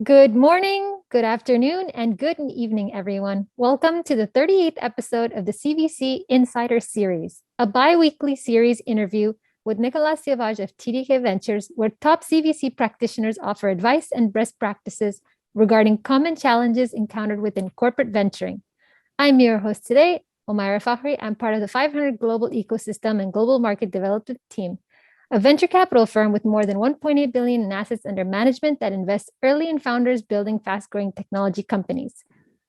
Good morning, good afternoon, and good evening, everyone. Welcome to the 38th episode of the CVC Insider Series, a bi-weekly series interview with Nicolas Sauvage of TDK Ventures, where top CVC practitioners offer advice and best practices regarding common challenges encountered within corporate venturing. I'm your host today, Omaira Fakhri. I'm part of the 500 Global Ecosystem and Global Market Development team, a venture capital firm with more than 1.8 billion in assets under management that invests early in founders building fast-growing technology companies.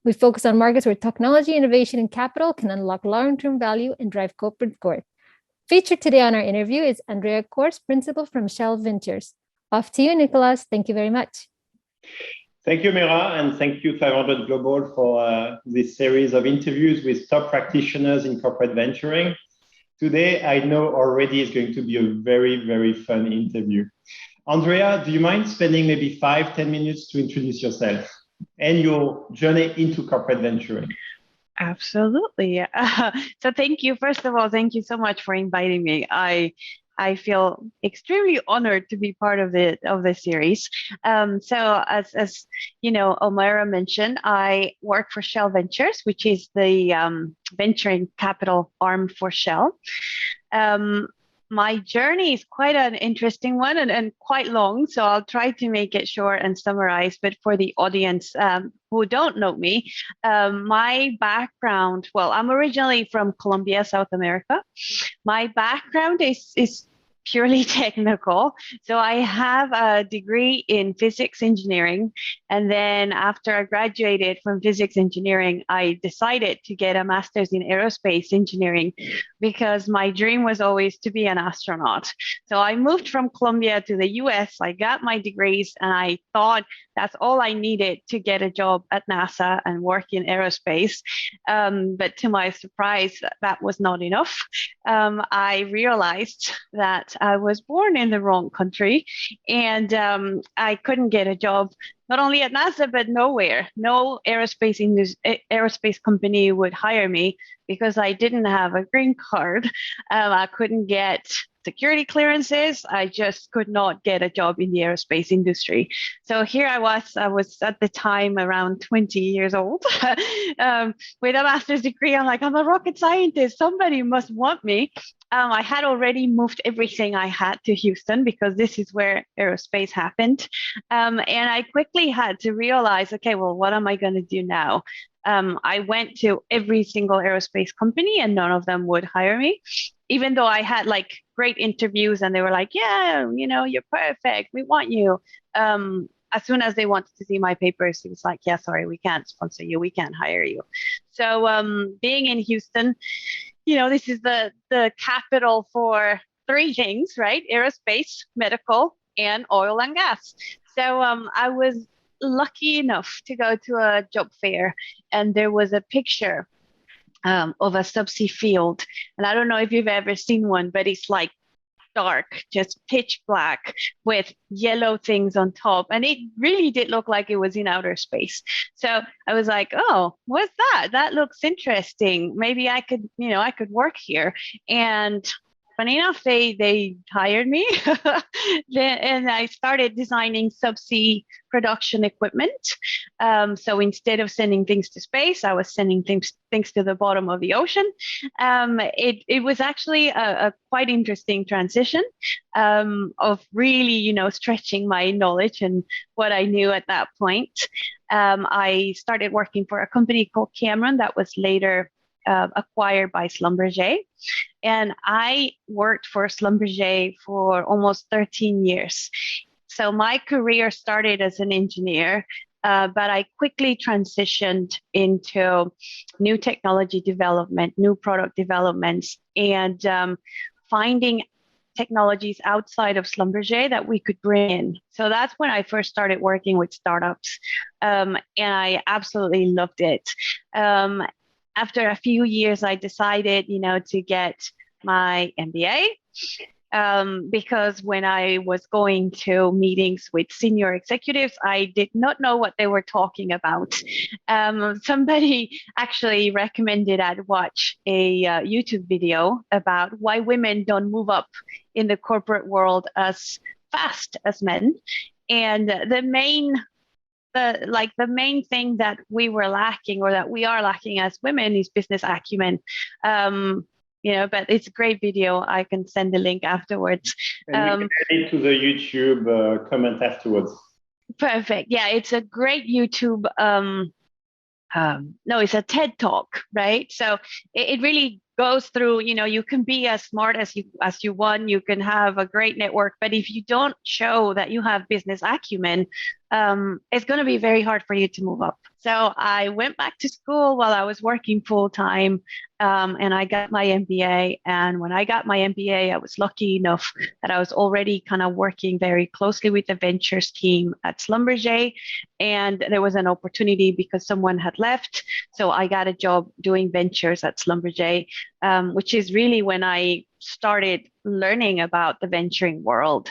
We focus on markets where technology, innovation, and capital can unlock long-term value and drive corporate growth. Featured today on our interview is Andrea, course principal from Shell Ventures. Off to you, Nicolas. Thank you very much. Thank you, Mira, and thank you, 500 Global, for this series of interviews with top practitioners in corporate venturing. Today, I know already is going to be a very, very fun interview. Andrea, do you mind spending maybe 5-10 minutes to introduce yourself and your journey into corporate venturing? Absolutely. So thank you. First of all, thank you so much for inviting me. I feel extremely honored to be part of the series. So as you know, Omaira mentioned, I work for Shell Ventures, which is the venturing capital arm for Shell. My journey is quite an interesting one and quite long, so I'll try to make it short and summarize. But for the audience who don't know me, my background, well, I'm originally from Colombia, South America. My background is purely technical. So I have a degree in physics engineering. And then after I graduated from physics engineering, I decided to get a master's in aerospace engineering because my dream was always to be an astronaut. So I moved from Colombia to the US. I got my degrees and I thought that's all I needed to get a job at NASA and work in aerospace. But to my surprise, that was not enough. I realized that I was born in the wrong country and I couldn't get a job not only at NASA, but nowhere. No aerospace company would hire me because I didn't have a green card. I couldn't get security clearances. I just could not get a job in the aerospace industry. So here I was at the time around 20 years old with a master's degree. I'm like, I'm a rocket scientist. Somebody must want me. I had already moved everything I had to Houston because this is where aerospace happened. And I quickly had to realize, okay, well, what am I going to do now? I went to every single aerospace company and none of them would hire me, even though I had like great interviews and they were like, yeah, you know, you're perfect. We want you. As soon as they wanted to see my papers, it was like, yeah, sorry, we can't sponsor you. We can't hire you. So being in Houston, you know, this is the capital for three things, right? Aerospace, medical, and oil and gas. So I was lucky enough to go to a job fair and there was a picture of a subsea field. And I don't know if you've ever seen one, but it's like dark, just pitch black with yellow things on top. And it really did look like it was in outer space. So I was like, oh, what's that? That looks interesting. Maybe I could work here. And funny enough, they hired me and I started designing subsea production equipment. So instead of sending things to space, I was sending things to the bottom of the ocean. It was actually a quite interesting transition of really, you know, stretching my knowledge and what I knew at that point. I started working for a company called Cameron that was later acquired by Schlumberger. And I worked for Schlumberger for almost 13 years. So my career started as an engineer, but I quickly transitioned into new technology development, new product developments, and finding technologies outside of Schlumberger that we could bring in. So that's when I first started working with startups. And I absolutely loved it. After a few years, I decided, you know, to get my MBA because when I was going to meetings with senior executives, I did not know what they were talking about. Somebody actually recommended I watch a YouTube video about why women don't move up in the corporate world as fast as men. And the main the main thing that we were lacking, or that we are lacking as women, is business acumen. But it's a great video. I can send the link afterwards. And we can add it to the YouTube comment afterwards. Perfect. Yeah, it's a great YouTube. No, it's a TED Talk, right? So it really goes through, you can be as smart as you want, you can have a great network, but if you don't show that you have business acumen, it's going to be very hard for you to move up. So I went back to school while I was working full time, and I got my MBA. And when I got my MBA, I was lucky enough that I was already kind of working very closely with the ventures team at Schlumberger. And there was an opportunity because someone had left. So I got a job doing ventures at Schlumberger, which is really when I started learning about the venturing world.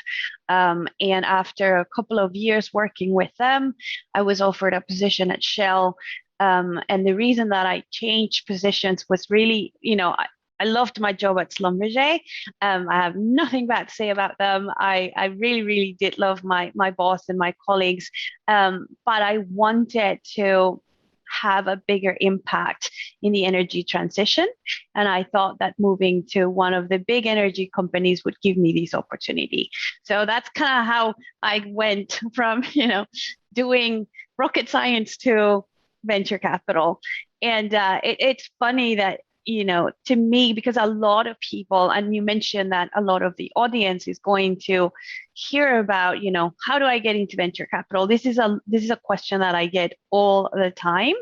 And after a couple of years working with them, I was offered a position at Shell. And the reason that I changed positions was really, I loved my job at Schlumberger. I have nothing bad to say about them. I really, really did love my boss and my colleagues. But I wanted to have a bigger impact in the energy transition. And I thought that moving to one of the big energy companies would give me this opportunity. So that's kind of how I went from, doing rocket science to venture capital. And it's funny that, to me, because a lot of people, and you mentioned that a lot of the audience is going to hear about, how do I get into venture capital? This is a question that I get all the time.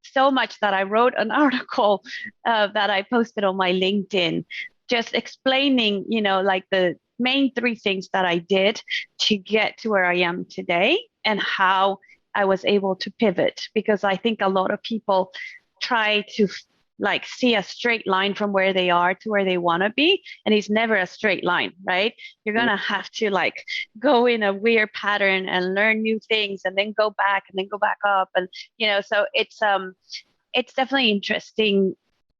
So much that I wrote an article that I posted on my LinkedIn, just explaining, like the main 3 things that I did to get to where I am today and how I was able to pivot. Because I think a lot of people try to see a straight line from where they are to where they want to be, and it's never a straight line, right? You're gonna have to go in a weird pattern and learn new things, and then go back and then go back up, and so it's definitely interesting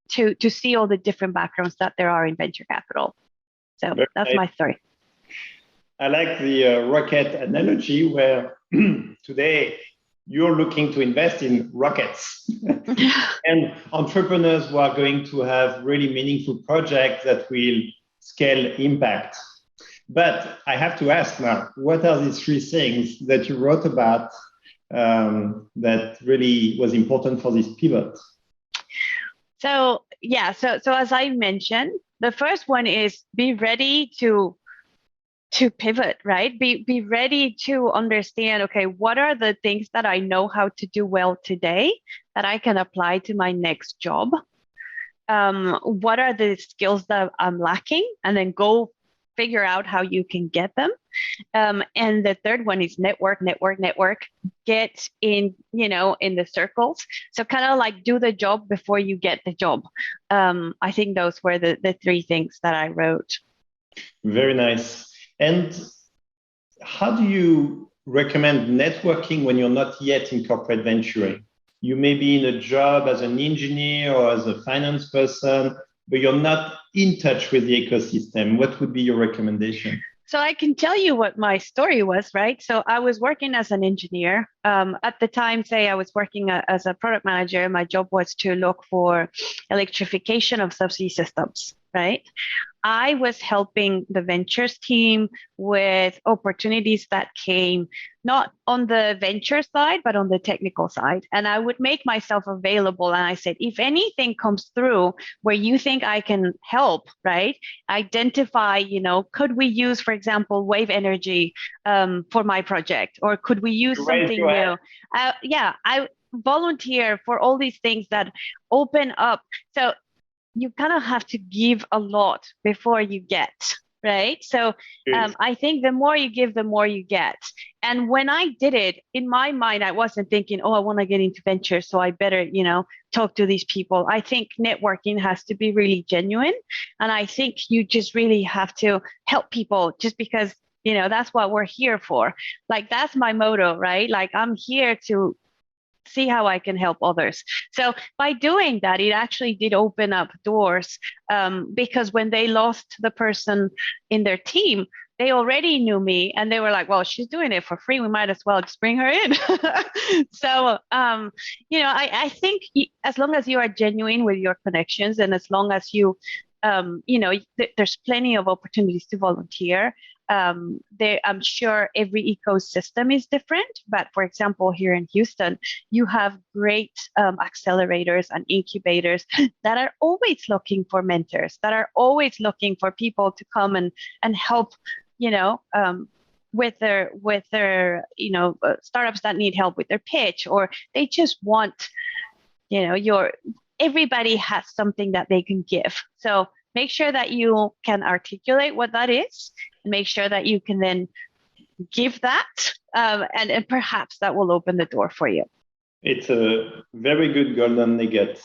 to see all the different backgrounds that there are in venture capital. So that's my story. I like the rocket analogy, where today you're looking to invest in rockets and entrepreneurs who are going to have really meaningful projects that will scale impact. But I have to ask now, what are these 3 things that you wrote about that really was important for this pivot? So as I mentioned, the first one is be ready to pivot, right? Be ready to understand, okay, what are the things that I know how to do well today that I can apply to my next job? What are the skills that I'm lacking? And then go figure out how you can get them. And the third one is network. Get in, in the circles. So kind of do the job before you get the job. I think those were the 3 things that I wrote. Very nice. And how do you recommend networking when you're not yet in corporate venturing? You may be in a job as an engineer or as a finance person, but you're not in touch with the ecosystem. What would be your recommendation? So I can tell you what my story was, right? So I was working as an engineer. At the time, I was working as a product manager. My job was to look for electrification of subsea systems, right? I was helping the ventures team with opportunities that came not on the venture side, but on the technical side. And I would make myself available. And I said, if anything comes through where you think I can help, right? Identify, could we use, for example, wave energy for my project? Or could we use something new? I volunteer for all these things that open up. So you kind of have to give a lot before you get, right? So I think the more you give, the more you get. And when I did it, in my mind, I wasn't thinking, I want to get into ventures, so I better, talk to these people. I think networking has to be really genuine. And I think you just really have to help people just because, that's what we're here for. That's my motto, right? I'm here to see how I can help others. So by doing that, it actually did open up doors because when they lost the person in their team, they already knew me, and they were like, well, she's doing it for free, we might as well just bring her in. So I think as long as you are genuine with your connections, and as long as you there's plenty of opportunities to volunteer. I'm sure every ecosystem is different, but for example, here in Houston, you have great accelerators and incubators that are always looking for mentors, that are always looking for people to come and help, with their startups that need help with their pitch, or they just want, everybody has something that they can give. So make sure that you can articulate what that is, and make sure that you can then give that, and perhaps that will open the door for you. It's a very good golden nugget.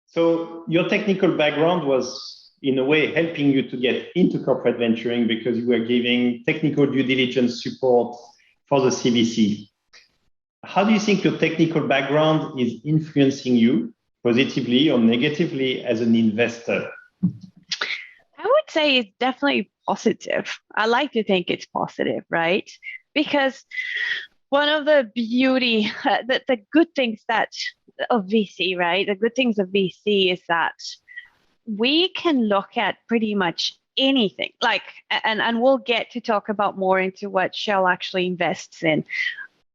So your technical background was, in a way, helping you to get into corporate venturing because you were giving technical due diligence support for the CVC. How do you think your technical background is influencing you positively or negatively as an investor? I would say it's definitely positive. I like to think it's positive, right? Because one of the beauty, the good things of VC, right? The good things of VC is that we can look at pretty much anything, and we'll get to talk about more into what Shell actually invests in.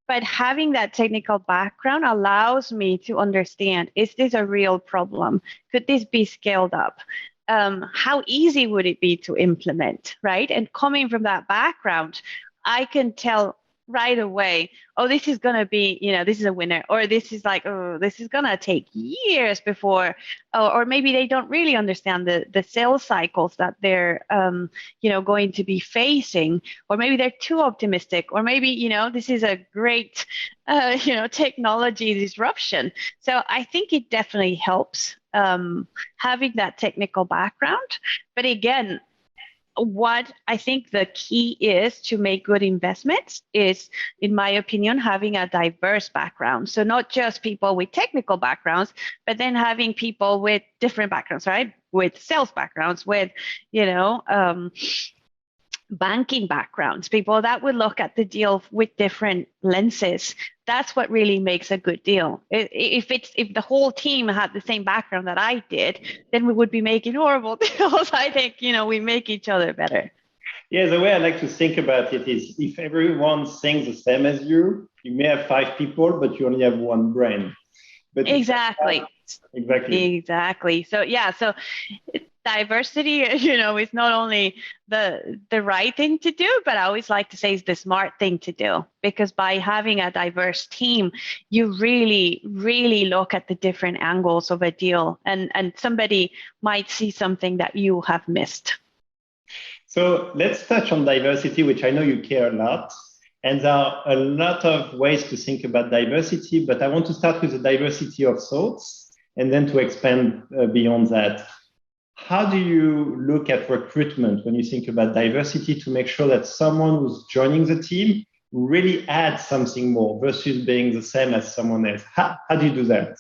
But having that technical background allows me to understand, is this a real problem? Could this be scaled up? How easy would it be to implement, right? And coming from that background, I can tell right away, oh, this is going to be, this is a winner, or this is like, oh, this is going to take years before, or maybe they don't really understand the sales cycles that they're, going to be facing, or maybe they're too optimistic, or maybe, this is a great, technology disruption. So I think it definitely helps having that technical background. But again, what I think the key is to make good investments is, in my opinion, having a diverse background. So not just people with technical backgrounds, but then having people with different backgrounds, right? With sales backgrounds, with, banking backgrounds, people that would look at the deal with different lenses. That's what really makes a good deal. If the whole team had the same background that I did, then we would be making horrible deals. I think, we make each other better. Yeah, the way I like to think about it is, if everyone thinks the same as you may have 5 people, but you only have one brain. But exactly. So yeah, so diversity, is not only the right thing to do, but I always like to say is the smart thing to do, because by having a diverse team, you really, really look at the different angles of a deal, and somebody might see something that you have missed. So let's touch on diversity, which I know you care a lot. And there are a lot of ways to think about diversity, but I want to start with the diversity of thoughts and then to expand beyond that. How do you look at recruitment when you think about diversity to make sure that someone who's joining the team really adds something more versus being the same as someone else? How do you do that?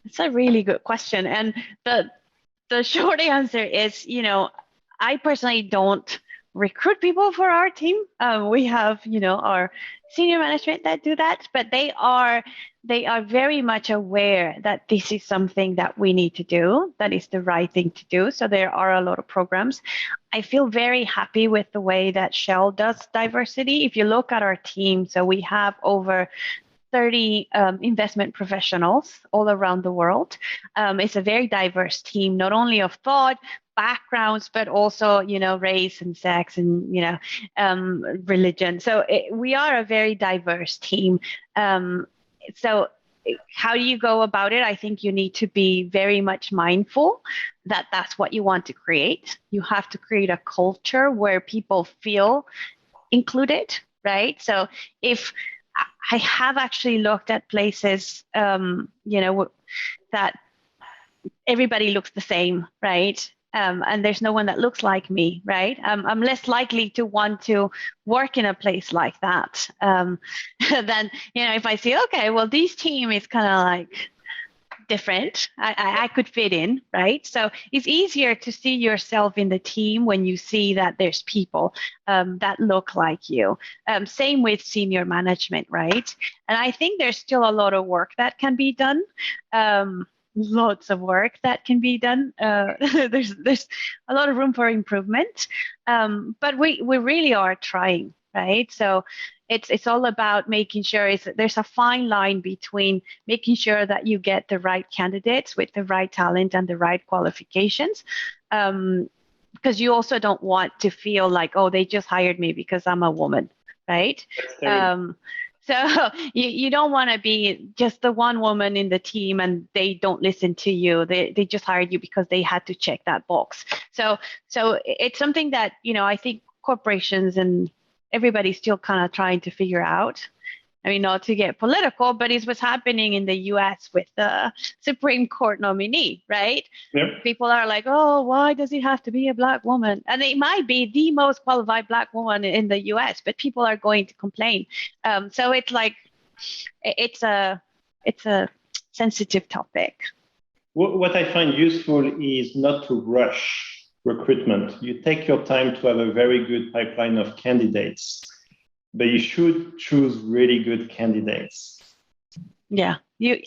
It's a really good question. And the short answer is, I personally don't recruit people for our team. We have, our senior management that do that, but they are very much aware that this is something that we need to do, that is the right thing to do. So there are a lot of programs. I feel very happy with the way that Shell does diversity. If you look at our team, so we have over 30 investment professionals all around the world. It's a very diverse team, not only of thought, backgrounds, but also, race and sex and, religion. So we are a very diverse team. So how do you go about it? I think you need to be very much mindful that that's what you want to create. You have to create a culture where people feel included, right? So if I have actually looked at places, that everybody looks the same, right? And there's no one that looks like me, right? I'm less likely to want to work in a place like that than, if I see, okay, well, this team is kind of like different. I could fit in, right? So it's easier to see yourself in the team when you see that there's people that look like you. Same with senior management, right? And I think there's still a lot of work that can be done. Lots of work that can be done. There's a lot of room for improvement, but we really are trying, right? So it's all about making sure there's a fine line between making sure that you get the right candidates with the right talent and the right qualifications, because you also don't want to feel like, oh, they just hired me because I'm a woman, right? So you don't want to be just the one woman in the team and they don't listen to you. They just hired you because they had to check that box. So it's something that, I think corporations and everybody's still kind of trying to figure out. I mean, not to get political, but it's what's happening in the US with the Supreme Court nominee, right? Yep. People are like, oh, why does it have to be a Black woman? And it might be the most qualified Black woman in the US, but people are going to complain. So it's like, it's a sensitive topic. What I find useful is not to rush recruitment. You take your time to have a very good pipeline of candidates, but you should choose really good candidates. Yeah,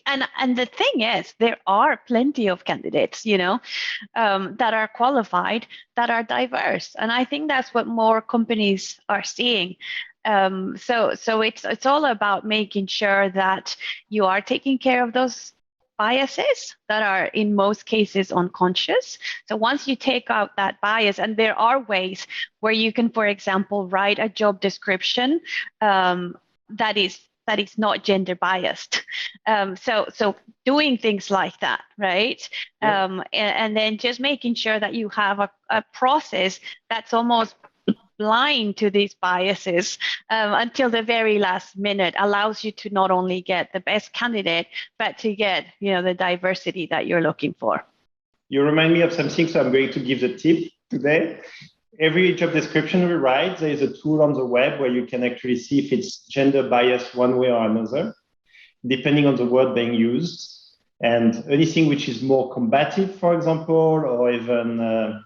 and the thing is, there are plenty of candidates, that are qualified, that are diverse, and I think that's what more companies are seeing. So it's all about making sure that you are taking care of those biases that are in most cases unconscious. So once you take out that bias, and there are ways where you can, for example, write a job description that is not gender biased. So doing things like that, right? Yeah. And then just making sure that you have a process that's almost blind to these biases until the very last minute allows you to not only get the best candidate, but to get, the diversity that you're looking for. You remind me of something, so I'm going to give the tip today. Every job description we write, there is a tool on the web where you can actually see if it's gender biased one way or another, depending on the word being used. And anything which is more combative, for example, or even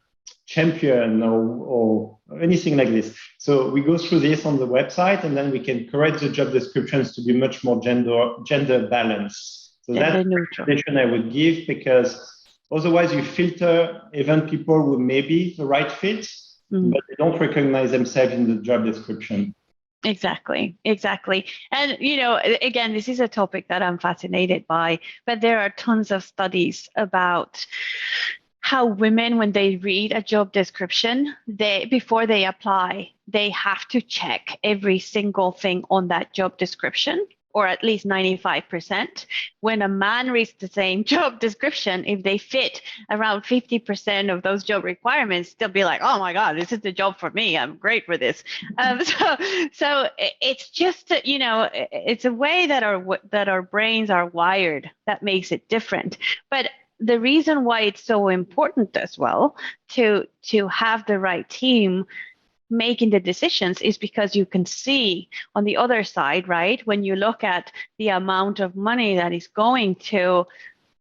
champion or anything like this. So we go through this on the website, and then we can correct the job descriptions to be much more gender balanced. So that's the recommendation I would give, because otherwise you filter even people who may be the right fit, but they don't recognize themselves in the job description. Exactly. And, again, this is a topic that I'm fascinated by, but there are tons of studies about how women, when they read a job description, before they apply, they have to check every single thing on that job description, or at least 95%. When a man reads the same job description, if they fit around 50% of those job requirements, they'll be like, oh my God, this is the job for me. I'm great for this. So it's just, it's a way that our brains are wired that makes it different. But the reason why it's so important as well to have the right team making the decisions is because you can see on the other side, right? When you look at the amount of money that is going to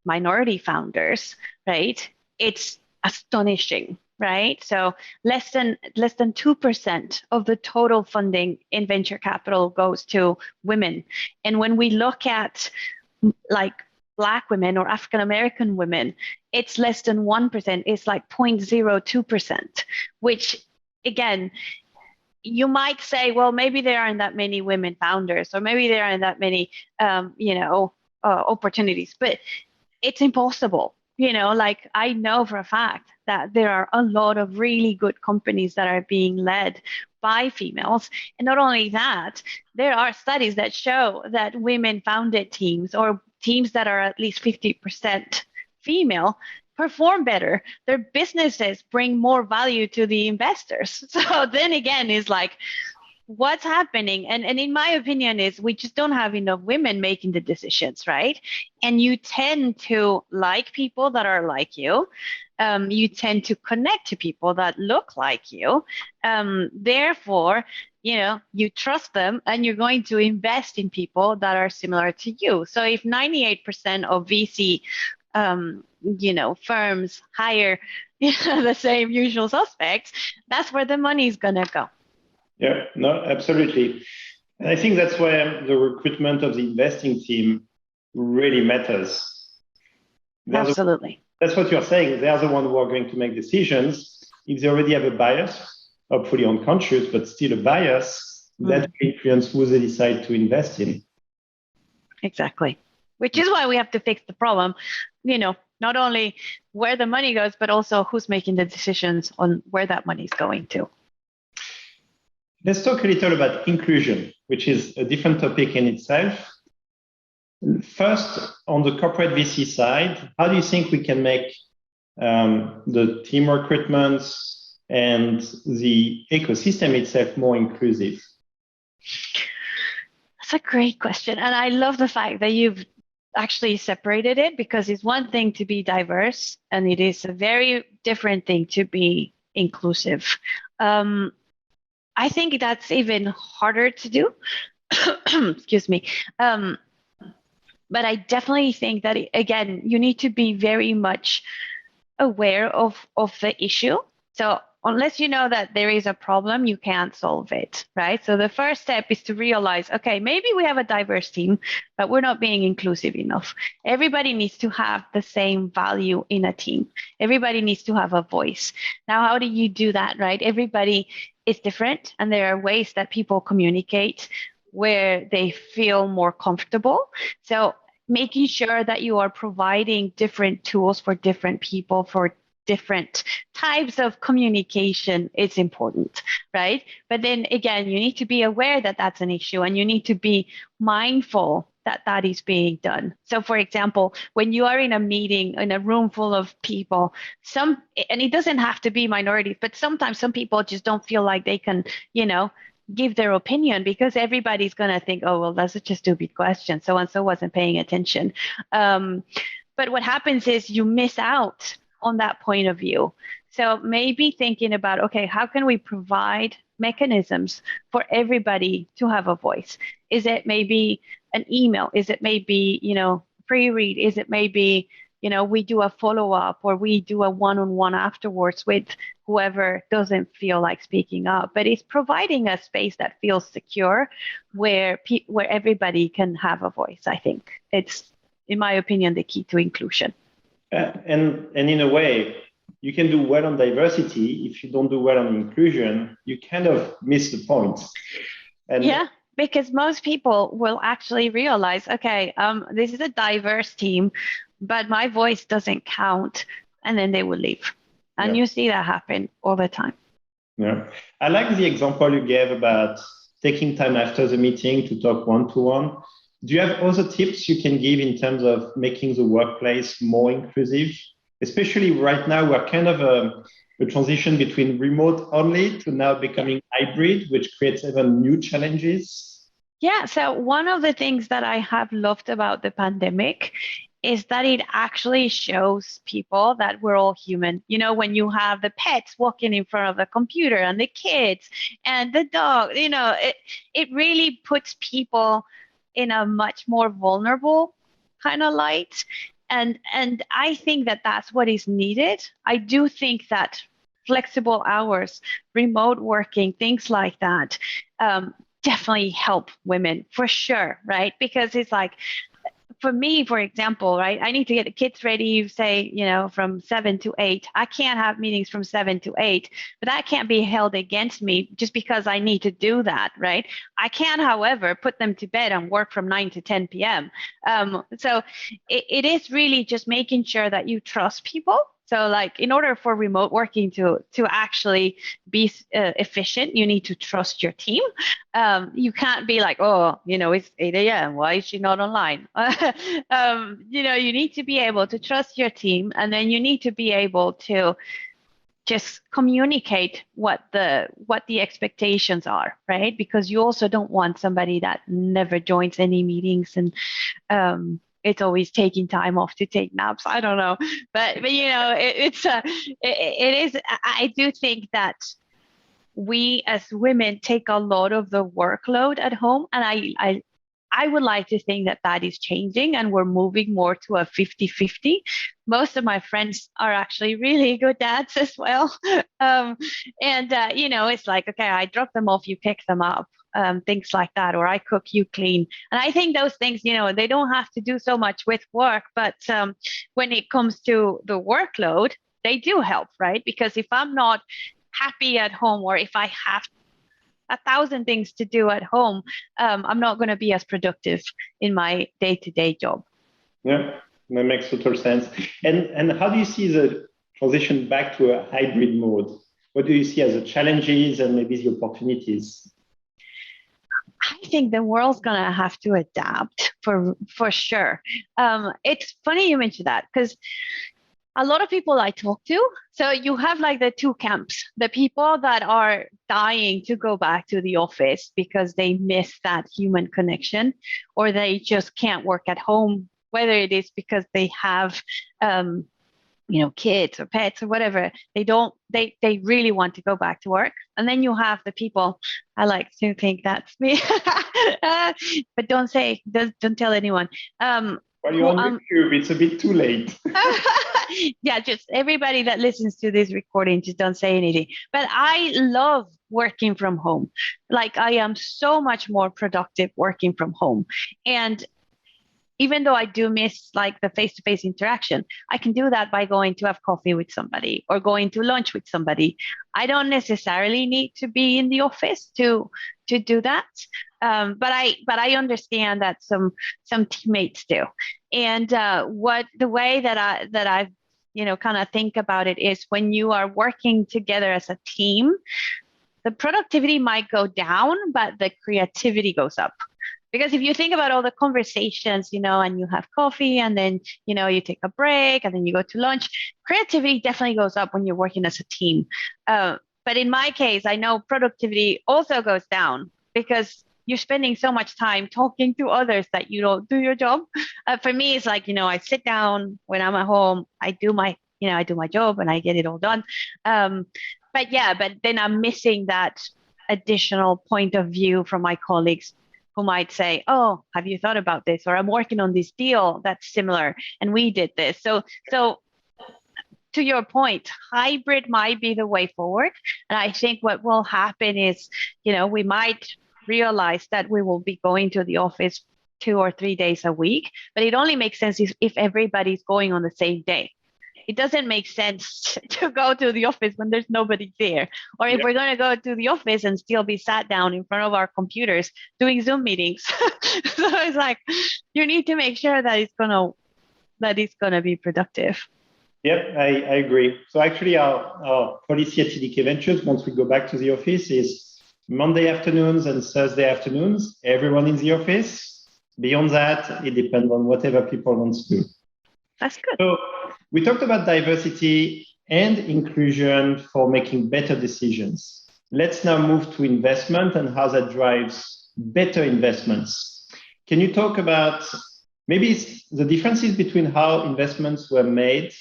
minority founders, right? It's astonishing, right? So less than 2% of the total funding in venture capital goes to women. And when we look at like Black women or African American women, it's less than 1%. It's like 0.02%, which again, you might say, well, maybe there aren't that many women founders, or maybe there aren't that many, opportunities, but it's impossible. Like I know for a fact that there are a lot of really good companies that are being led by females. And not only that, there are studies that show that women founded teams, or teams that are at least 50% female, perform better. Their businesses bring more value to the investors. So then again, it's like, what's happening? And in my opinion is we just don't have enough women making the decisions, right? And you tend to like people that are like you. You tend to connect to people that look like you. Therefore, you trust them, and you're going to invest in people that are similar to you. So if 98% of VC firms hire the same usual suspects, that's where the money is going to go. Yeah, no, absolutely. And I think that's where the recruitment of the investing team really matters. Absolutely. That's what you're saying. They are the ones who are going to make decisions. If they already have a bias, hopefully unconscious, but still a bias, that will influence who they decide to invest in. Exactly. Which is why we have to fix the problem, not only where the money goes, but also who's making the decisions on where that money is going to. Let's talk a little about inclusion, which is a different topic in itself. First, on the corporate VC side, how do you think we can make the team recruitments and the ecosystem itself more inclusive? That's a great question. And I love the fact that you've actually separated it, because it's one thing to be diverse, and it is a very different thing to be inclusive. I think that's even harder to do. Excuse me. But I definitely think that, again, you need to be very much aware of the issue. So unless you know that there is a problem, you can't solve it, right? So the first step is to realize, okay, maybe we have a diverse team, but we're not being inclusive enough. Everybody needs to have the same value in a team. Everybody needs to have a voice. Now, how do you do that, right? Everybody is different, and there are ways that people communicate where they feel more comfortable. So making sure that you are providing different tools for different people, for different types of communication is important, right? But then again, you need to be aware that that's an issue, and you need to be mindful that that is being done. So for example, when you are in a meeting, in a room full of people, and it doesn't have to be minorities, but sometimes some people just don't feel like they can, give their opinion, because everybody's going to think, oh, well, that's such a stupid question. So-and-so wasn't paying attention. But what happens is you miss out on that point of view. So maybe thinking about, okay, how can we provide mechanisms for everybody to have a voice? Is it maybe an email? Is it maybe, pre-read? Is it maybe, we do a follow-up, or we do a one-on-one afterwards with whoever doesn't feel like speaking up? But it's providing a space that feels secure, where everybody can have a voice. I think it's, in my opinion, the key to inclusion. And in a way, you can do well on diversity. If you don't do well on inclusion, you kind of miss the point. Yeah, because most people will actually realize, okay, this is a diverse team, but my voice doesn't count, and then they will leave. And you see that happen all the time. Yeah, I like the example you gave about taking time after the meeting to talk one-to-one. Do you have other tips you can give in terms of making the workplace more inclusive? Especially right now, we're kind of a transition between remote only to now becoming hybrid, which creates even new challenges. Yeah, so one of the things that I have loved about the pandemic is that it actually shows people that we're all human. When you have the pets walking in front of the computer, and the kids and the dog, it really puts people in a much more vulnerable kind of light. And I think that that's what is needed. I do think that flexible hours, remote working, things like that, definitely help women for sure, right? Because it's like, for me, for example, right, I need to get the kids ready, say, from 7 to 8. I can't have meetings from 7 to 8, but that can't be held against me just because I need to do that, right? I can, however, put them to bed and work from 9 to 10 p.m. So it is really just making sure that you trust people. So like, in order for remote working to actually be efficient, you need to trust your team. You can't be like, oh, it's 8 a.m. Why is she not online? You need to be able to trust your team, and then you need to be able to just communicate what the expectations are, right? Because you also don't want somebody that never joins any meetings and it's always taking time off to take naps. I don't know, but it is. I do think that we as women take a lot of the workload at home, and I would like to think that that is changing and we're moving more to a 50-50. Most of my friends are actually really good dads as well. It's like, okay, I drop them off, you pick them up, things like that, or I cook, you clean. And I think those things, they don't have to do so much with work, but when it comes to the workload, they do help, right? Because if I'm not happy at home, or if I have 1,000 things to do at home, I'm not going to be as productive in my day-to-day job. Yeah, that makes total sense. And how do you see the transition back to a hybrid mode? What do you see as the challenges and maybe the opportunities? I think the world's going to have to adapt for sure. It's funny you mentioned that, because a lot of people I talk to, so you have like the two camps, the people that are dying to go back to the office because they miss that human connection, or they just can't work at home, whether it is because they have, kids or pets or whatever. They really want to go back to work. And then you have the people, I like to think that's me, but don't tell anyone. Well, you're on YouTube, it's a bit too late. Yeah, just everybody that listens to this recording, just don't say anything. But I love working from home. Like, I am so much more productive working from home. And even though I do miss like the face-to-face interaction, I can do that by going to have coffee with somebody or going to lunch with somebody. I don't necessarily need to be in the office to do that. But I understand that some teammates do. And the way that I've kind of think about it is, when you are working together as a team, the productivity might go down, but the creativity goes up. Because if you think about all the conversations, and you have coffee, and then, you take a break, and then you go to lunch, creativity definitely goes up when you're working as a team. But in my case, I know productivity also goes down because you're spending so much time talking to others that you don't do your job. For me, it's like, I sit down when I'm at home, I do my job and I get it all done. But then I'm missing that additional point of view from my colleagues, who might say, oh, have you thought about this? Or I'm working on this deal that's similar, and we did this. So to your point, hybrid might be the way forward. And I think what will happen is, we might realize that we will be going to the office 2 or 3 days a week, but it only makes sense if everybody's going on the same day. It doesn't make sense to go to the office when there's nobody there. Or if we're going to go to the office and still be sat down in front of our computers doing Zoom meetings. So it's like, you need to make sure that it's going to be productive. Yep, I agree. So actually our policy at TDK Ventures, once we go back to the office, is Monday afternoons and Thursday afternoons, everyone in the office. Beyond that, it depends on whatever people want to do. That's good. So we talked about diversity and inclusion for making better decisions. Let's now move to investment and how that drives better investments. Can you talk about maybe the differences between how investments were made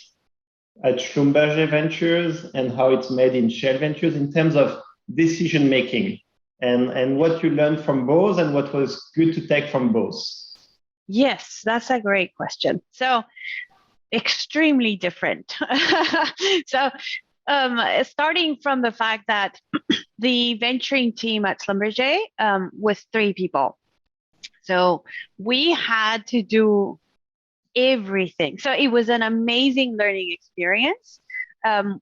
at Schlumberger Ventures and how it's made in Shell Ventures in terms of decision making, and what you learned from both and what was good to take from both? Yes, that's a great question. So extremely different. So starting from the fact that the venturing team at Schlumberger was 3 people. So we had to do everything. So it was an amazing learning experience.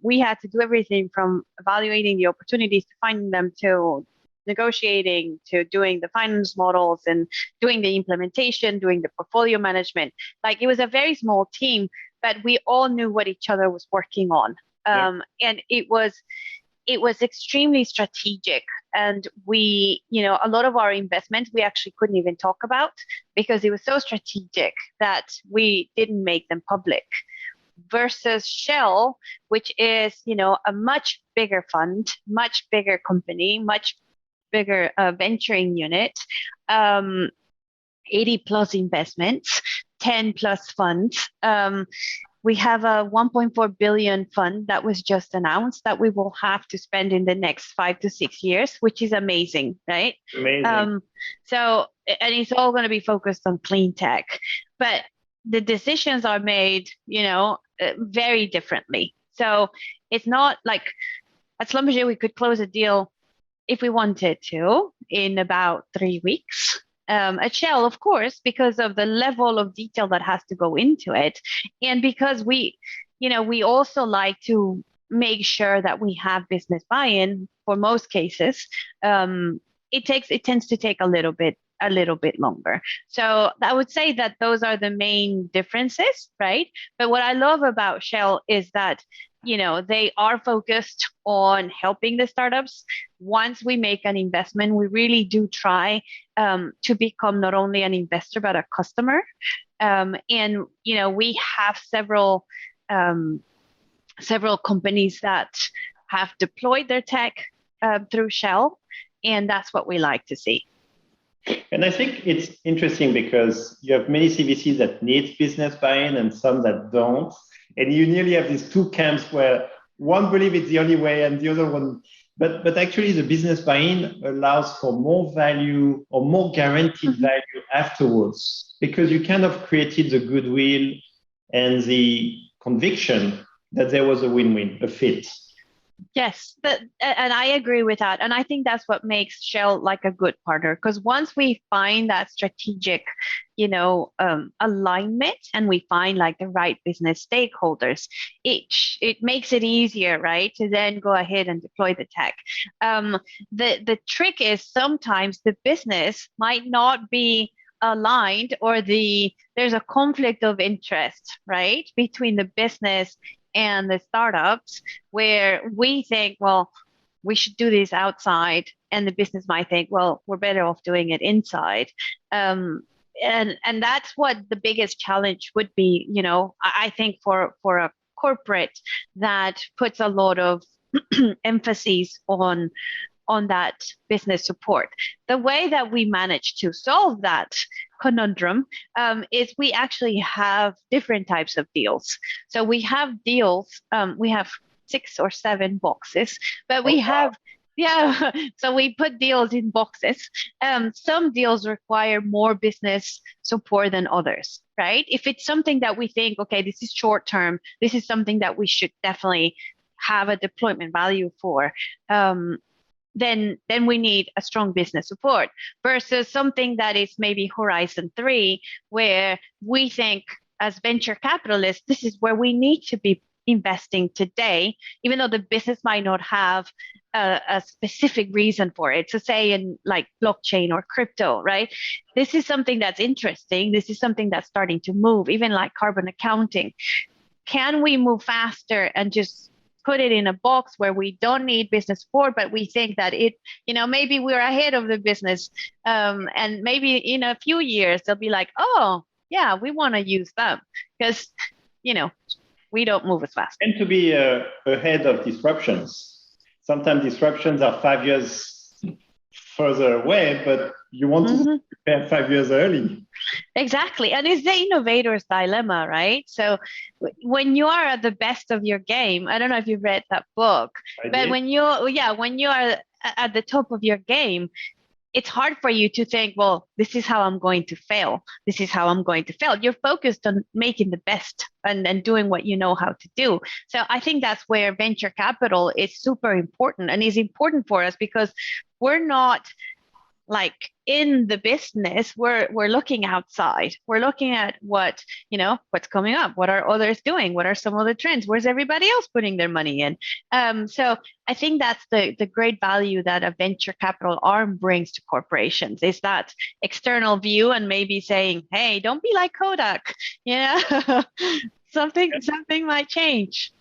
We had to do everything from evaluating the opportunities to finding them, to negotiating, to doing the finance models and doing the implementation, doing the portfolio management. Like, it was a very small team, but we all knew what each other was working on. And it was extremely strategic. And we, a lot of our investments, we actually couldn't even talk about because it was so strategic that we didn't make them public. Versus Shell, which is, a much bigger fund, much bigger company, much bigger venturing unit, 80 plus investments. 10 plus funds. We have a 1.4 billion fund that was just announced that we will have to spend in the next 5 to 6 years, which is amazing, right? Amazing. So, and it's all going to be focused on clean tech, but the decisions are made, very differently. So it's not like at Schlumberger we could close a deal if we wanted to in about 3 weeks. At Shell, of course, because of the level of detail that has to go into it, and because we also like to make sure that we have business buy-in for most cases. It tends to take a little bit longer. So I would say that those are the main differences, right? But what I love about Shell is that they are focused on helping the startups. Once we make an investment, we really do try to become not only an investor, but a customer. And, we have several companies that have deployed their tech through Shell, and that's what we like to see. And I think it's interesting because you have many CVCs that need business buy-in and some that don't. And you nearly have these two camps where one believes it's the only way and the other one. But actually, the business buy-in allows for more value or more guaranteed value afterwards, because you kind of created the goodwill and the conviction that there was a win-win, a fit. Yes, and I agree with that. And I think that's what makes Shell like a good partner, because once we find that strategic, alignment, and we find like the right business stakeholders, it makes it easier, right, to then go ahead and deploy the tech. The trick is sometimes the business might not be aligned, or there's a conflict of interest, right, between the business and the startups, where we think, well, we should do this outside, and the business might think, well, we're better off doing it inside. And that's what the biggest challenge would be, I think for a corporate that puts a lot of emphasis on that business support. The way that we manage to solve that conundrum is we actually have different types of deals. So we have deals, we have 6 or 7 boxes, but we have, so we put deals in boxes. Some deals require more business support than others, right? If it's something that we think, okay, this is short term, this is something that we should definitely have a deployment value for, then we need a strong business support, versus something that is maybe Horizon 3, where we think as venture capitalists, this is where we need to be investing today, even though the business might not have a specific reason for it. So say in like blockchain or crypto, right? This is something that's interesting. This is something that's starting to move, even like carbon accounting. Can we move faster and just put it in a box where we don't need business support, but we think that it, maybe we're ahead of the business, and maybe in a few years they'll be like, oh yeah, we want to use them, because we don't move as fast. And to be ahead of disruptions. Sometimes disruptions are 5 years further away, but you want to prepare 5 years early. Exactly. And it's the innovator's dilemma, right? So when you are at the best of your game, I don't know if you've read that book, but when you are at the top of your game, it's hard for you to think, well, this is how I'm going to fail. This is how I'm going to fail. You're focused on making the best and doing what you know how to do. So I think that's where venture capital is super important, and is important for us, because we're not like in the business, we're looking outside. We're looking at what's coming up. What are others doing? What are some of the trends? Where's everybody else putting their money in? So I think that's the great value that a venture capital arm brings to corporations, is that external view, and maybe saying, hey, don't be like Kodak. Something might change.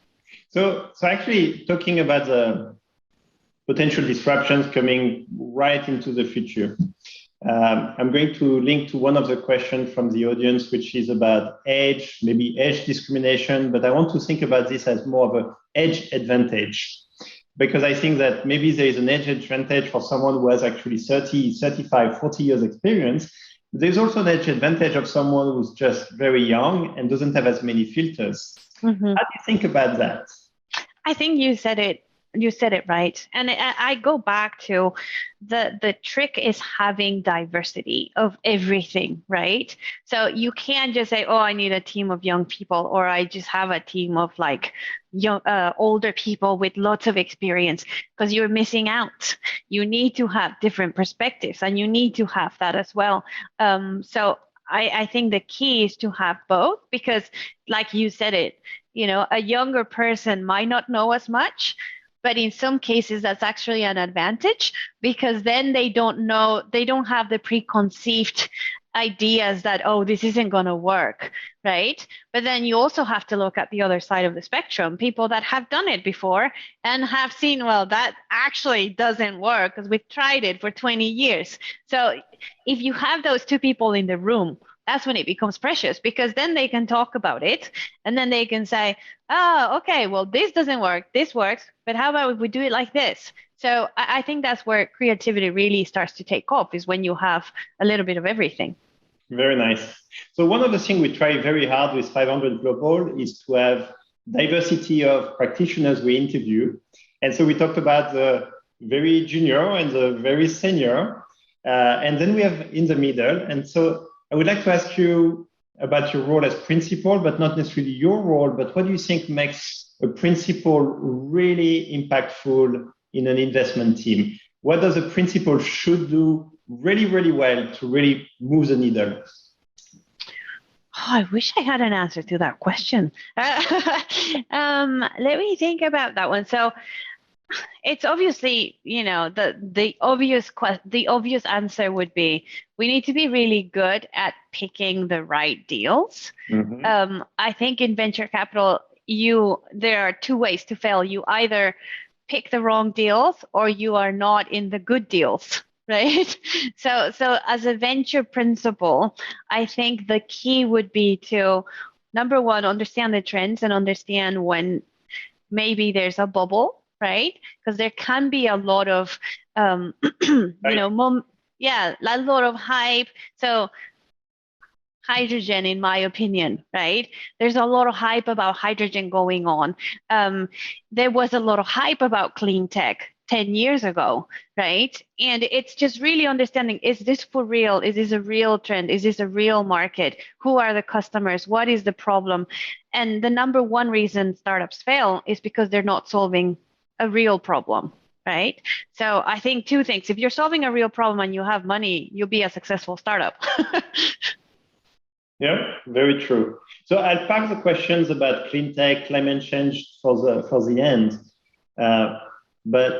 So actually talking about the potential disruptions coming right into the future, I'm going to link to one of the questions from the audience, which is about age, maybe age discrimination, but I want to think about this as more of an age advantage, because I think that maybe there is an age advantage for someone who has actually 30, 35, 40 years experience, there's also an edge advantage of someone who's just very young and doesn't have as many filters. Mm-hmm. How do you think about that? I think you said it. You said it right. And I go back to the trick is having diversity of everything, right? So you can't just say, oh, I need a team of young people, or I just have a team of like young, older people with lots of experience, because you're missing out. You need to have different perspectives, and you need to have that as well. So I think the key is to have both, because like you said it, a younger person might not know as much, but in some cases that's actually an advantage, because then they don't have the preconceived ideas that, oh, this isn't going to work, right? But then you also have to look at the other side of the spectrum, people that have done it before and have seen, well, that actually doesn't work because we've tried it for 20 years. So if you have those two people in the room, that's when it becomes precious, because then they can talk about it and then they can say, oh, okay, well, this doesn't work, this works, but how about if we do it like this? So I think that's where creativity really starts to take off, is when you have a little bit of everything. Very nice. So one of the things we try very hard with 500 Global is to have diversity of practitioners we interview. And so we talked about the very junior and the very senior, and then we have in the middle. And so I would like to ask you about your role as principal, but not necessarily your role, but what do you think makes a principal really impactful in an investment team? What does a principal should do really, really well to really move the needle? Oh, I wish I had an answer to that question. Let me think about that one. So it's obviously, the obvious answer would be, we need to be really good at picking the right deals. Mm-hmm. I think in venture capital, there are two ways to fail. You either pick the wrong deals, or you are not in the good deals, right? So as a venture principal, I think the key would be to, number one, understand the trends and understand when maybe there's a bubble, right? Because there can be a lot of, a lot of hype. So hydrogen, in my opinion, right? There's a lot of hype about hydrogen going on. There was a lot of hype about clean tech 10 years ago, right? And it's just really understanding, is this for real? Is this a real trend? Is this a real market? Who are the customers? What is the problem? And the number one reason startups fail is because they're not solving a real problem, right? So I think two things. If you're solving a real problem and you have money, you'll be a successful startup. Yeah, very true. So I'll park the questions about clean tech, climate change for the end. But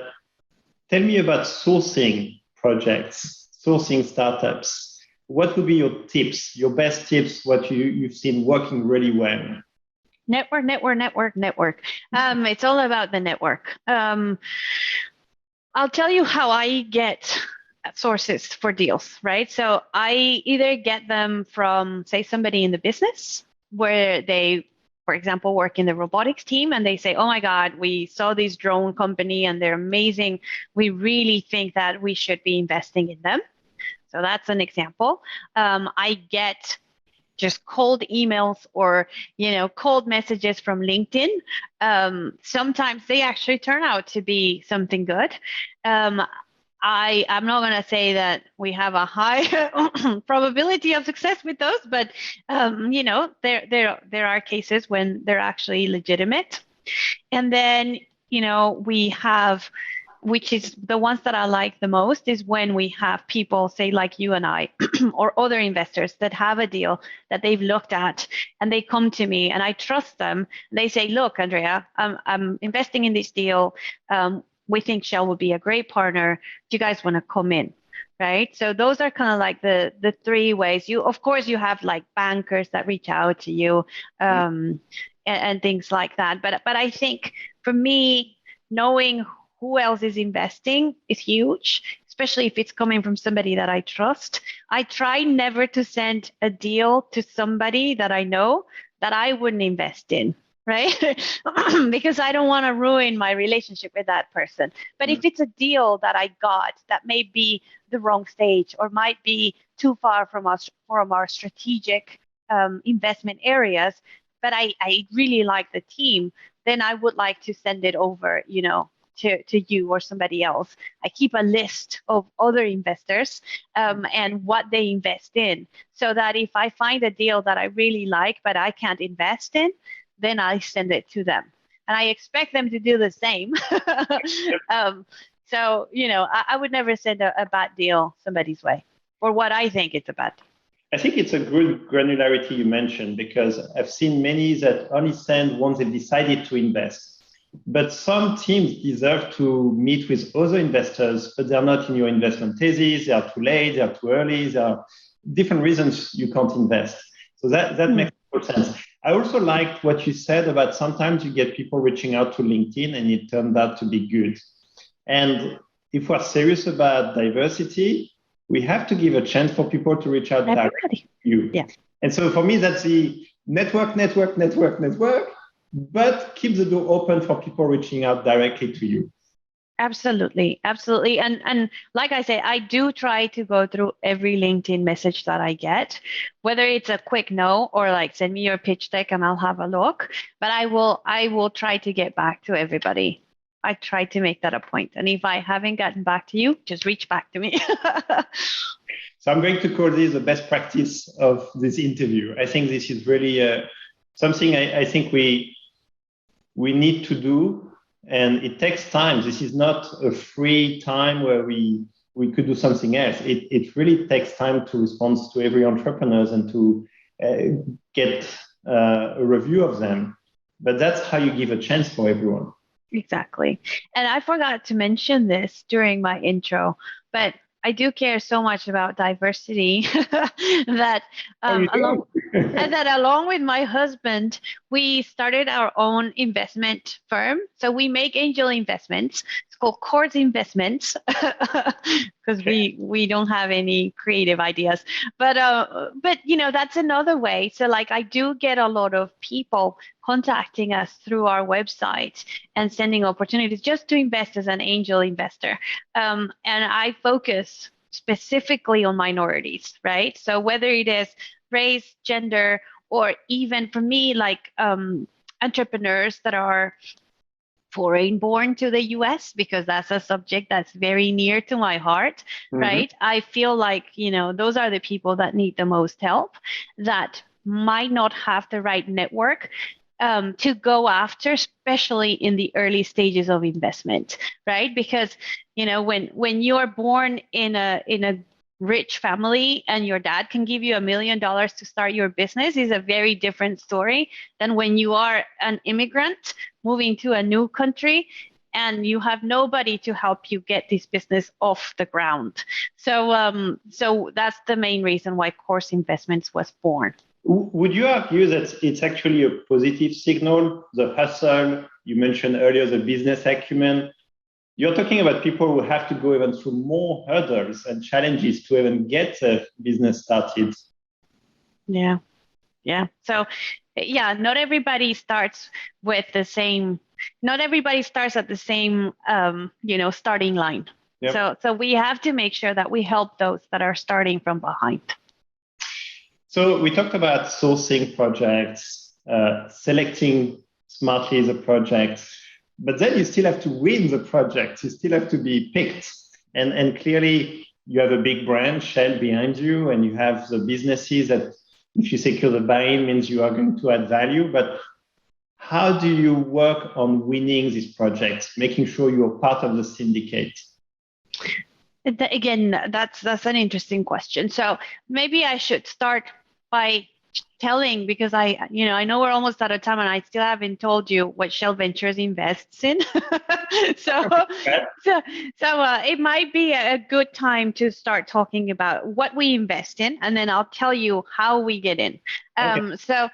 tell me about sourcing projects, sourcing startups. What would be your tips, your best tips, what you've seen working really well? Network. It's all about the network. I'll tell you how I get sources for deals, right? So I either get them from, say, somebody in the business, where they, for example, work in the robotics team, and they say, oh my God, we saw this drone company and they're amazing. We really think that we should be investing in them. So that's an example. I get just cold emails or, cold messages from LinkedIn. Sometimes they actually turn out to be something good. I'm not going to say that we have a high probability of success with those, but there are cases when they're actually legitimate. And then we have, which is the ones that I like the most, is when we have people, say like you and I, or other investors that have a deal that they've looked at, and they come to me and I trust them. They say, look, Andrea, I'm investing in this deal. We think Shell would be a great partner. Do you guys want to come in? Right. So those are kind of like the three ways. Of course, you have like bankers that reach out to you, and things like that. But I think for me, knowing who else is investing is huge, especially if it's coming from somebody that I trust. I try never to send a deal to somebody that I know that I wouldn't invest in, right? Because I don't want to ruin my relationship with that person. But if it's a deal that I got that may be the wrong stage or might be too far from our strategic investment areas, but I really like the team, then I would like to send it over, to you or somebody else. I keep a list of other investors and what they invest in, so that if I find a deal that I really like but I can't invest in, then I send it to them. And I expect them to do the same. So, I would never send a bad deal somebody's way, or what I think it's a bad deal. I think it's a good granularity you mentioned, because I've seen many that only send once they've decided to invest. But some teams deserve to meet with other investors, but they're not in your investment thesis, they are too late, they are too early, there are different reasons you can't invest. So that makes total sense. I also liked what you said about sometimes you get people reaching out to LinkedIn and it turned out to be good. And if we're serious about diversity, we have to give a chance for people to reach out directly to you. Yeah. And so for me, that's the network, but keep the door open for people reaching out directly to you. Absolutely. And like I say, I do try to go through every LinkedIn message that I get, whether it's a quick no or like send me your pitch deck and I'll have a look. But I will try to get back to everybody. I try to make that a point. And if I haven't gotten back to you, just reach back to me. So I'm going to call this the best practice of this interview. I think this is really something I think we need to do, and it takes time. This is not a free time where we could do something else. It really takes time to respond to every entrepreneur and to get a review of them. But that's how you give a chance for everyone. Exactly. And I forgot to mention this during my intro, but I do care so much about diversity that along with my husband, we started our own investment firm. So we make angel investments. It's called Courts Investments because we don't have any creative ideas. But that's another way. So like I do get a lot of people contacting us through our website and sending opportunities just to invest as an angel investor. And I focus specifically on minorities, right? So whether it is race, gender, or even for me, like entrepreneurs that are foreign born to the US, because that's a subject that's very near to my heart, right? I feel like, those are the people that need the most help, that might not have the right network to go after, especially in the early stages of investment, right? Because when you're born in a rich family and your dad can give you $1 million to start your business is a very different story than when you are an immigrant moving to a new country and you have nobody to help you get this business off the ground. So that's the main reason why Course Investments was born. Would you argue that it's actually a positive signal, the hustle? You mentioned earlier the business acumen. You're talking about people who have to go even through more hurdles and challenges to even get a business started. Yeah. So, not everybody starts with the same. Not everybody starts at the same, starting line. Yep. So we have to make sure that we help those that are starting from behind. So we talked about sourcing projects, selecting smartly the projects, but then you still have to win the project. You still have to be picked. And clearly you have a big brand, Shell, behind you, and you have the businesses that if you secure the BuyIn means you are going to add value. But how do you work on winning these projects, making sure you're part of the syndicate? Again, that's an interesting question. So maybe I should start by telling, because I know we're almost out of time and I still haven't told you what Shell Ventures invests in. so it might be a good time to start talking about what we invest in, and then I'll tell you how we get in. Okay. So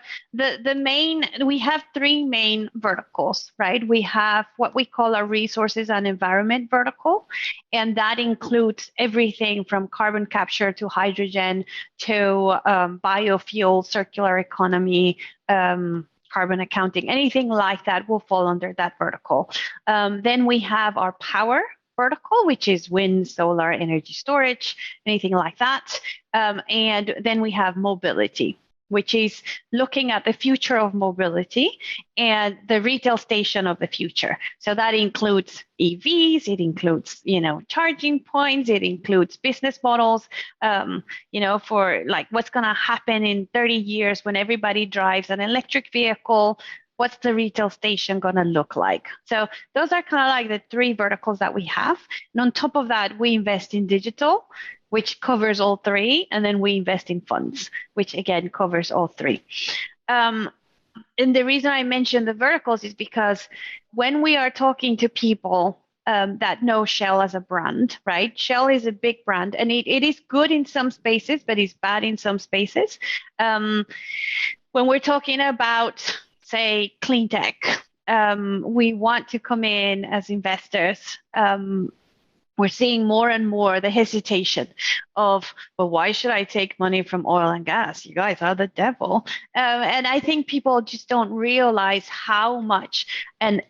we have three main verticals, right? We have what we call our resources and environment vertical, and that includes everything from carbon capture to hydrogen to biofuel, circular economy, carbon accounting, anything like that will fall under that vertical. Then we have our power vertical, which is wind, solar, energy storage, anything like that. And then we have mobility, which is looking at the future of mobility and the retail station of the future. So that includes EVs, it includes, charging points, it includes business models, for like what's going to happen in 30 years when everybody drives an electric vehicle. What's the retail station going to look like? So those are kind of like the three verticals that we have. And on top of that, we invest in digital, which covers all three. And then we invest in funds, which again covers all three. And the reason I mentioned the verticals is because when we are talking to people that know Shell as a brand, right? Shell is a big brand, and it is good in some spaces, but it's bad in some spaces. When we're talking about, say, clean tech, we want to come in as investors. We're seeing more and more the hesitation of, well, why should I take money from oil and gas? You guys are the devil. And I think people just don't realize how much and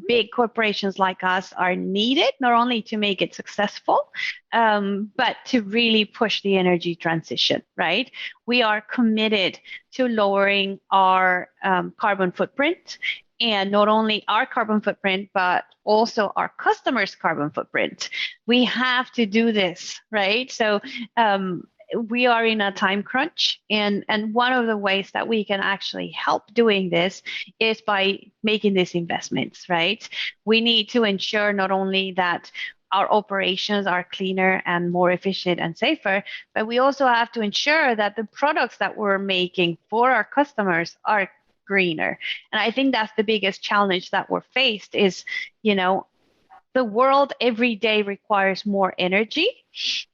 big corporations like us are needed, not only to make it successful, but to really push the energy transition, right? We are committed to lowering our carbon footprint, and not only our carbon footprint, but also our customers' carbon footprint. We have to do this, right? So we are in a time crunch, and one of the ways that we can actually help doing this is by making these investments, right? We need to ensure not only that our operations are cleaner and more efficient and safer, but we also have to ensure that the products that we're making for our customers are greener. And I think that's the biggest challenge that we're faced is, the world every day requires more energy,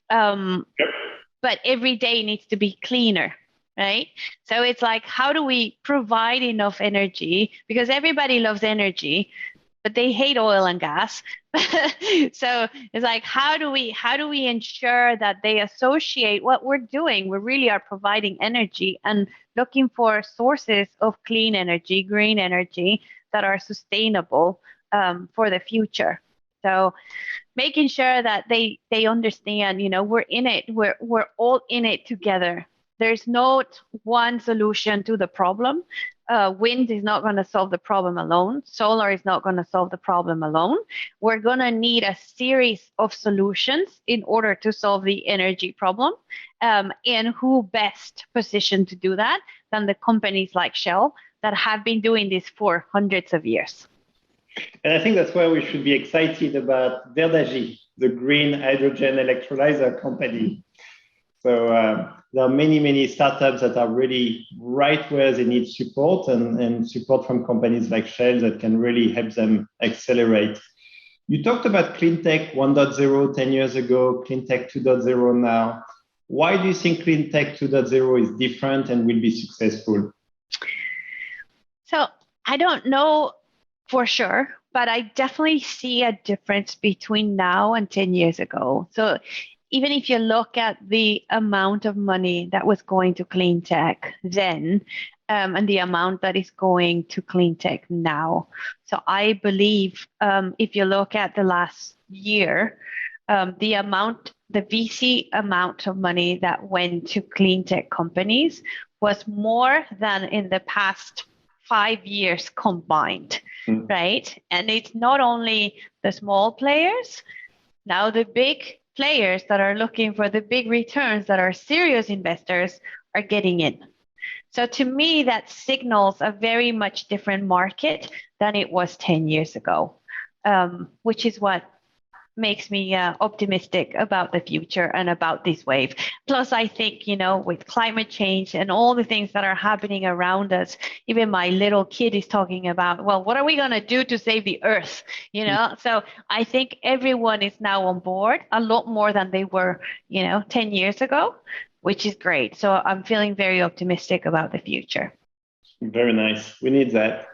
but every day needs to be cleaner, right? So it's like, how do we provide enough energy? Because everybody loves energy, but they hate oil and gas. So it's like, how do we ensure that they associate what we're doing? We really are providing energy and looking for sources of clean energy, green energy that are sustainable for the future. So making sure that they understand, we're in it, we're all in it together. There's not one solution to the problem. Wind is not going to solve the problem alone. Solar is not going to solve the problem alone. We're going to need a series of solutions in order to solve the energy problem. And who best positioned to do that than the companies like Shell that have been doing this for hundreds of years. And I think that's why we should be excited about Verdagy, the green hydrogen electrolyzer company. So there are many startups that are really right where they need support and support from companies like Shell that can really help them accelerate. You talked about clean tech 1.0 10 years ago, clean tech 2.0 now. Why do you think clean tech 2.0 is different and will be successful? So I don't know for sure, but I definitely see a difference between now and 10 years ago. So even if you look at the amount of money that was going to clean tech then, and the amount that is going to clean tech now. So I believe if you look at the last year, the VC amount of money that went to clean tech companies was more than in the past 5 years combined, right? And it's not only the small players, now the big players that are looking for the big returns, that are serious investors, are getting in. So to me, that signals a very much different market than it was 10 years ago, which is what makes me optimistic about the future and about this wave. Plus, I think, with climate change and all the things that are happening around us, even my little kid is talking about, well, what are we going to do to save the earth? So I think everyone is now on board a lot more than they were, 10 years ago, which is great. So I'm feeling very optimistic about the future. Very nice. We need that.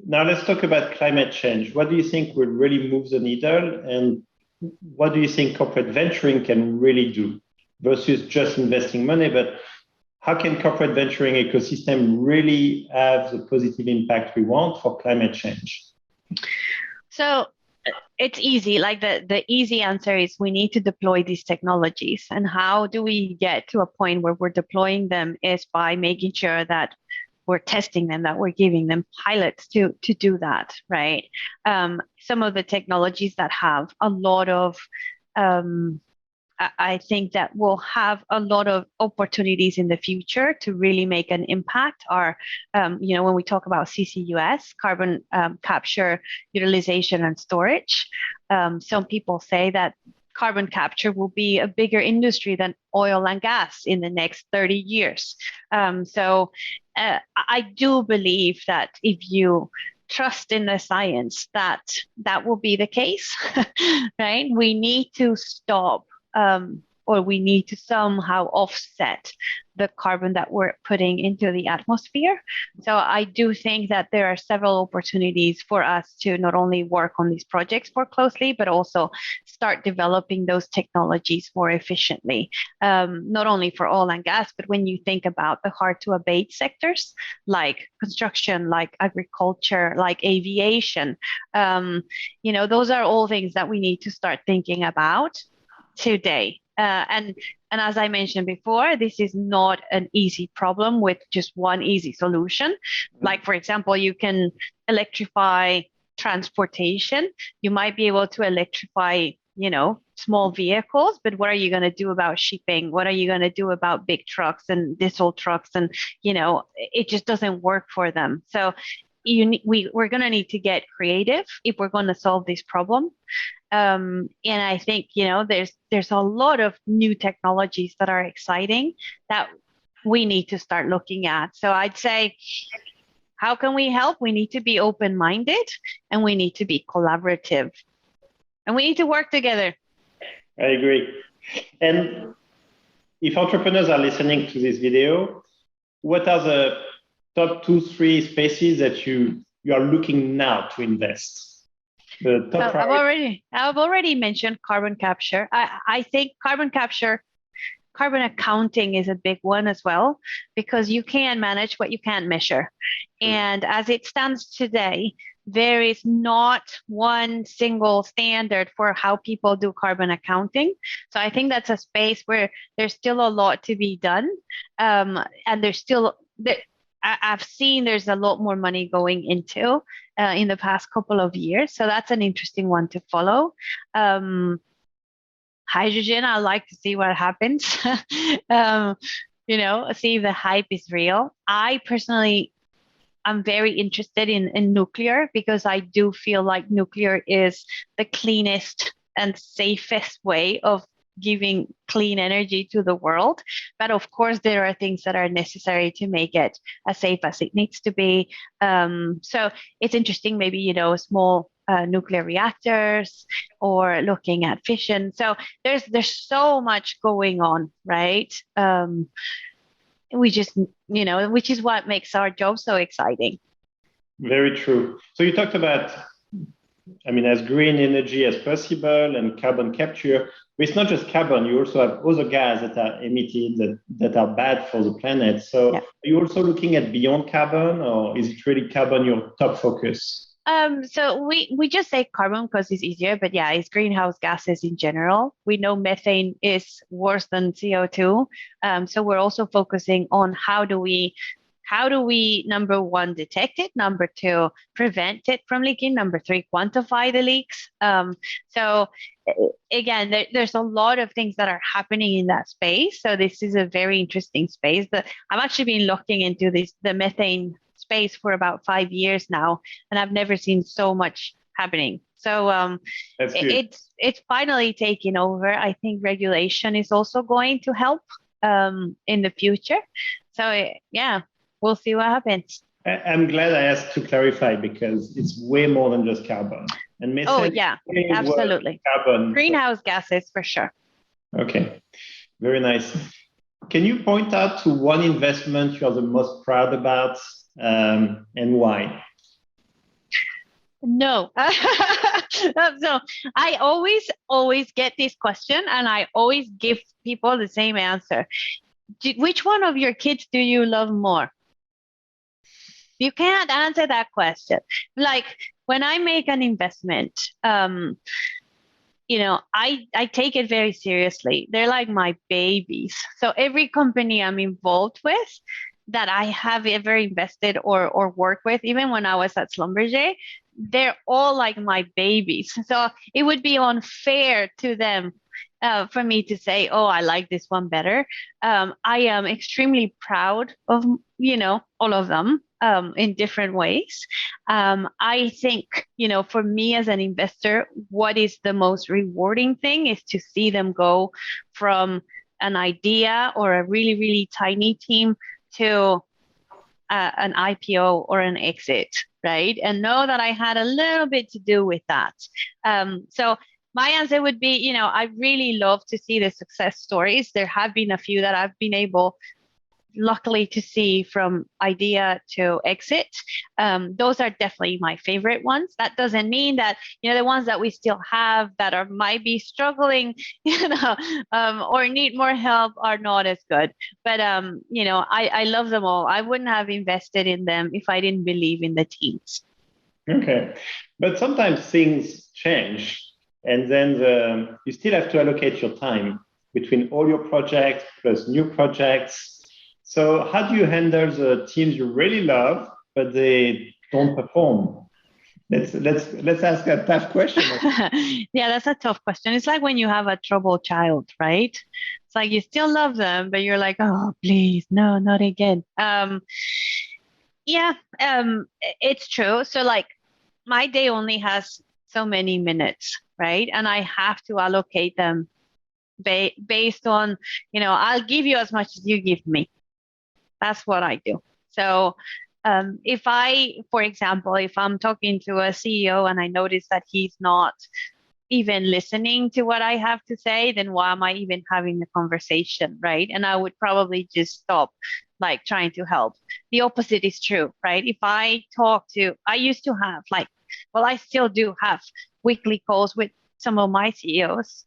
Now let's talk about climate change. What do you think will really move the needle, and what do you think corporate venturing can really do versus just investing money? But how can corporate venturing ecosystem really have the positive impact we want for climate change? So it's easy. Like the easy answer is we need to deploy these technologies. And how do we get to a point where we're deploying them is by making sure that we're testing them, that we're giving them pilots to do that, right? Some of the technologies that have a lot of I think that we'll have a lot of opportunities in the future to really make an impact are, when we talk about CCUS, carbon capture, utilization, and storage. Some people say that carbon capture will be a bigger industry than oil and gas in the next 30 years. I do believe that if you trust in the science, that will be the case, right? We need to stop or we need to somehow offset the carbon that we're putting into the atmosphere. So I do think that there are several opportunities for us to not only work on these projects more closely, but also start developing those technologies more efficiently, not only for oil and gas, but when you think about the hard to abate sectors like construction, like agriculture, like aviation, those are all things that we need to start thinking about today. And as I mentioned before, this is not an easy problem with just one easy solution. Like, for example, you can electrify transportation. You might be able to electrify, small vehicles, but what are you going to do about shipping? What are you going to do about big trucks and diesel trucks? And, it just doesn't work for them. So we're going to need to get creative if we're going to solve this problem. And I think, there's a lot of new technologies that are exciting that we need to start looking at. So I'd say, how can we help? We need to be open-minded and we need to be collaborative and we need to work together. I agree. And if entrepreneurs are listening to this video, what are the top 2-3 spaces that you are looking now to invest? I've already mentioned carbon capture. I think carbon accounting is a big one as well, because you can manage what you can't measure. And as it stands today, there is not one single standard for how people do carbon accounting. So I think that's a space where there's still a lot to be done. And I've seen there's a lot more money going into in the past couple of years. So that's an interesting one to follow. Hydrogen, I like to see what happens. See if the hype is real. I personally, I'm very interested in nuclear because I do feel like nuclear is the cleanest and safest way of giving clean energy to the world. But of course, there are things that are necessary to make it as safe as it needs to be. So it's interesting, maybe, small nuclear reactors or looking at fission. So there's so much going on, right? We just, which is what makes our job so exciting. Very true. So you talked about, as green energy as possible and carbon capture, but it's not just carbon. You also have other gases that are emitted that are bad for the planet. So Are you also looking at beyond carbon, or is it really carbon your top focus? So we just say carbon because it's easier, but yeah, it's greenhouse gases in general. We know methane is worse than CO2. So we're also focusing on how do we, number one, detect it, number two, prevent it from leaking, number three, quantify the leaks. So again, there's a lot of things that are happening in that space. So this is a very interesting space that I've actually been looking into the methane space for about 5 years now, and I've never seen so much happening. So it's finally taking over. I think regulation is also going to help in the future. So yeah, we'll see what happens. I'm glad I asked to clarify because it's way more than just carbon. And methane absolutely. Carbon. Greenhouse gases for sure. Okay, very nice. Can you point out to one investment you are the most proud about and why? No. So I always get this question and I always give people the same answer. Which one of your kids do you love more? You can't answer that question. Like when I make an investment, I take it very seriously. They're like my babies. So every company I'm involved with that I have ever invested or worked with, even when I was at Schlumberger, they're all like my babies. So it would be unfair to them for me to say, oh, I like this one better. I am extremely proud of, all of them in different ways. I think, for me as an investor, what is the most rewarding thing is to see them go from an idea or a really, really tiny team to an IPO or an exit, right? And know that I had a little bit to do with that. So my answer would be, I really love to see the success stories. There have been a few that I've been able, luckily, to see from idea to exit. Those are definitely my favorite ones. That doesn't mean that, the ones that we still have that might be struggling, or need more help are not as good. But, I love them all. I wouldn't have invested in them if I didn't believe in the teams. Okay. But sometimes things change, and then you still have to allocate your time between all your projects plus new projects. So how do you handle the teams you really love, but they don't perform? Let's ask a tough question. Yeah, that's a tough question. It's like when you have a troubled child, right? It's like you still love them, but you're like, oh, please, no, not again. It's true. So like my day only has so many minutes, right? And I have to allocate them based on, I'll give you as much as you give me. That's what I do. So if for example, if I'm talking to a CEO and I notice that he's not even listening to what I have to say, then why am I even having the conversation, right? And I would probably just stop like trying to help. The opposite is true, right? If I used to have I still do have weekly calls with some of my CEOs.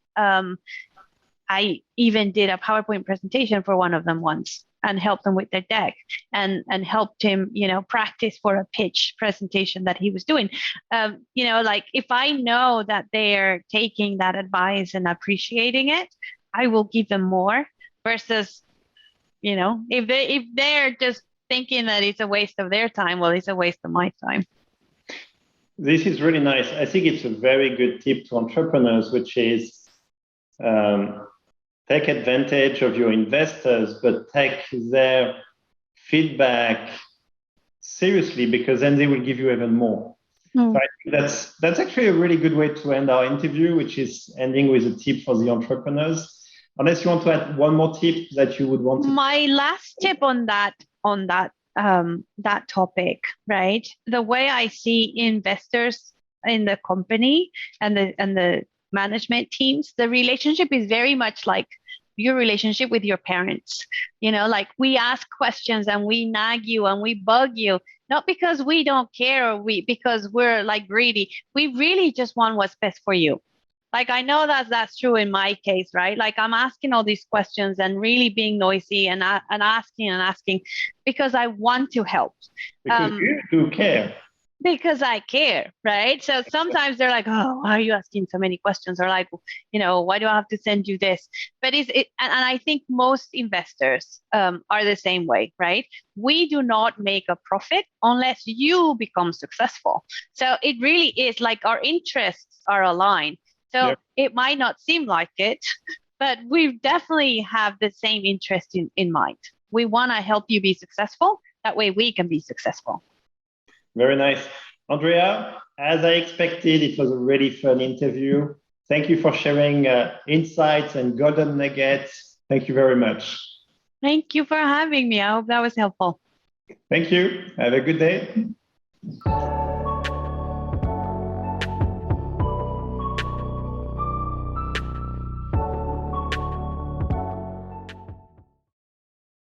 I even did a PowerPoint presentation for one of them once and helped them with their deck and helped him, practice for a pitch presentation that he was doing. Like if I know that they're taking that advice and appreciating it, I will give them more versus, if they're just thinking that it's a waste of their time, well, it's a waste of my time. This is really nice. I think it's a very good tip to entrepreneurs, which is take advantage of your investors, but take their feedback seriously, because then they will give you even more. So I think that's actually a really good way to end our interview, which is ending with a tip for the entrepreneurs. Unless you want to add one more tip that you would want to. My last tip on that topic, right? The way I see investors in the company and the management teams, the relationship is very much like your relationship with your parents. Like we ask questions and we nag you and we bug you, not because we don't care or because we're like greedy. We really just want what's best for you. Like I know that's true in my case, right? Like I'm asking all these questions and really being noisy and asking because I want to help. Because you do care. Because I care, right? So sometimes they're like, oh, why are you asking so many questions? Or like, why do I have to send you this? But and I think most investors are the same way, right? We do not make a profit unless you become successful. So it really is like our interests are aligned. So It might not seem like it, but we definitely have the same interest in mind. We want to help you be successful. That way we can be successful. Very nice. Andrea, as I expected, it was a really fun interview. Thank you for sharing insights and golden nuggets. Thank you very much. Thank you for having me. I hope that was helpful. Thank you. Have a good day.